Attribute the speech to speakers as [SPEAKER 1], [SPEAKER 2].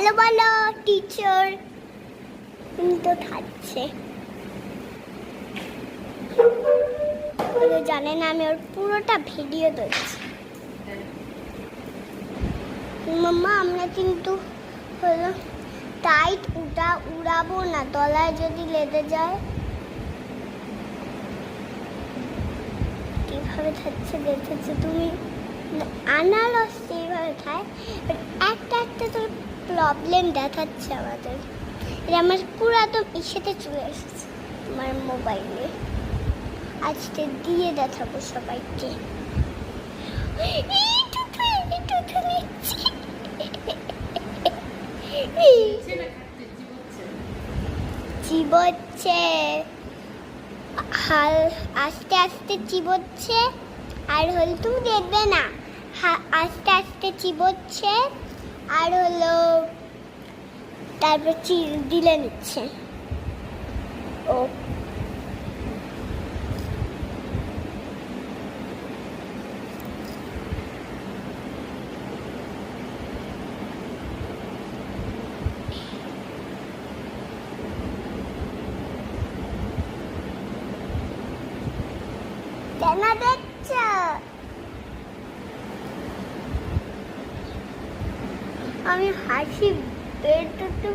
[SPEAKER 1] Hello বলো teacher. তো থাকছে জানে না আমি ওর পুরোটা ভিডিও দেখছি। মাম্মা আমরা কিন্তু হলো টাইট উড়াবো না, তলায় যদি লেগে যায়। কিভাবে থাকছে দেখেছো তুমি? আনারস এইভাবে খায়, একটা একটা তোর প্রবলেম দেখাচ্ছে আমাদের। এটা আমার পুরো একদম ইসেতে চলে এসেছে আমার মোবাইলে। আজকে দিয়ে দেখাবো সবাইকে। চিবোচ্ছে, আস্তে আস্তে চিবোচ্ছে। আর হলো তুমি দেখবে না, আস্তে আস্তে চিবোচ্ছে আর হলো তারপর দিলে নিচ্ছে। ও কেন দেখছ? আমি হাসি বের করতে